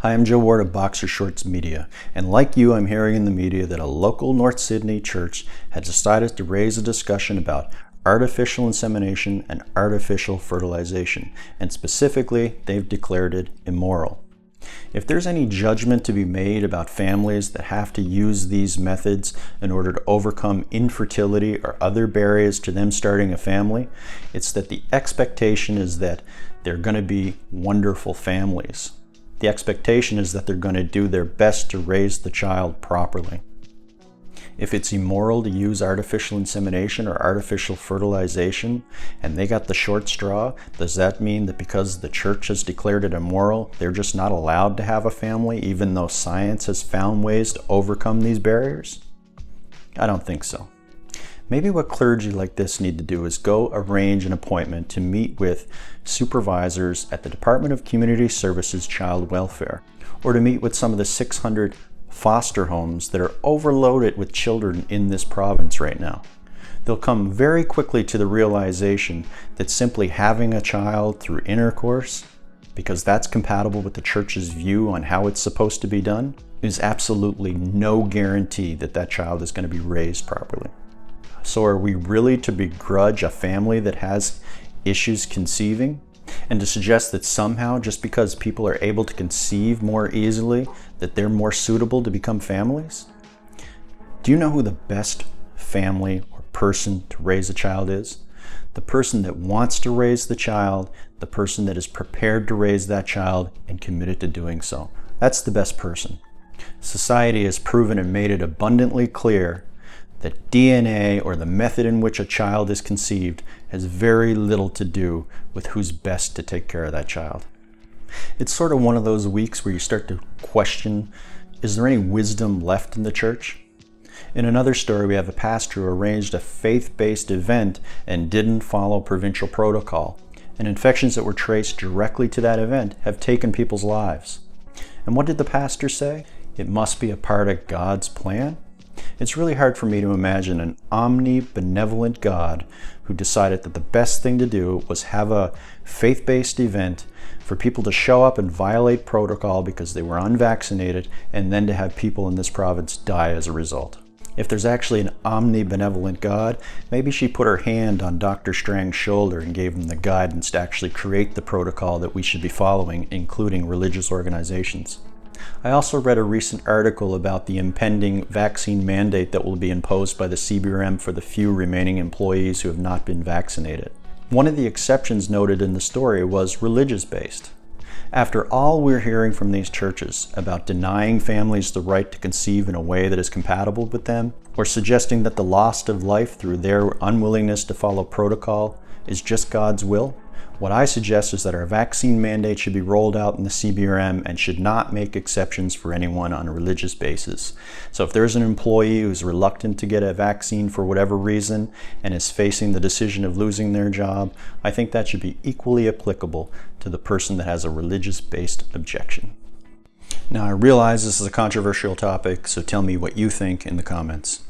Hi, I'm Joe Ward of Boxer Shorts Media, and like you, I'm hearing in the media that a local North Sydney church has decided to raise a discussion about artificial insemination and artificial fertilization, and specifically, they've declared it immoral. If there's any judgment to be made about families that have to use these methods in order to overcome infertility or other barriers to them starting a family, it's that the expectation is that they're going to be wonderful families. The expectation is that they're going to do their best to raise the child properly. If it's immoral to use artificial insemination or artificial fertilization, and they got the short straw, does that mean that because the church has declared it immoral, they're just not allowed to have a family, even though science has found ways to overcome these barriers? I don't think so. Maybe what clergy like this need to do is go arrange an appointment to meet with supervisors at the Department of Community Services Child Welfare, or to meet with some of the 600 foster homes that are overloaded with children in this province right now. They'll come very quickly to the realization that simply having a child through intercourse, because that's compatible with the church's view on how it's supposed to be done, is absolutely no guarantee that that child is going to be raised properly. So are we really to begrudge a family that has issues conceiving? And to suggest that somehow, just because people are able to conceive more easily, that they're more suitable to become families? Do you know who the best family or person to raise a child is? The person that wants to raise the child, the person that is prepared to raise that child and committed to doing so. That's the best person. Society has proven and made it abundantly clear that DNA, or the method in which a child is conceived, has very little to do with who's best to take care of that child. It's sort of one of those weeks where you start to question, is there any wisdom left in the church? In another story, we have a pastor who arranged a faith-based event and didn't follow provincial protocol, and infections that were traced directly to that event have taken people's lives. And what did the pastor say? It must be a part of God's plan? It's really hard for me to imagine an omnibenevolent God who decided that the best thing to do was have a faith-based event for people to show up and violate protocol because they were unvaccinated, and then to have people in this province die as a result. If there's actually an omnibenevolent God, maybe she put her hand on Dr. Strang's shoulder and gave him the guidance to actually create the protocol that we should be following, including religious organizations. I also read a recent article about the impending vaccine mandate that will be imposed by the CBRM for the few remaining employees who have not been vaccinated. One of the exceptions noted in the story was religious-based. After all we're hearing from these churches about denying families the right to conceive in a way that is compatible with them, or suggesting that the loss of life through their unwillingness to follow protocol is just God's will, what I suggest is that our vaccine mandate should be rolled out in the CBRM and should not make exceptions for anyone on a religious basis. So if there's an employee who's reluctant to get a vaccine for whatever reason and is facing the decision of losing their job, I think that should be equally applicable to the person that has a religious-based objection. Now, I realize this is a controversial topic, so tell me what you think in the comments.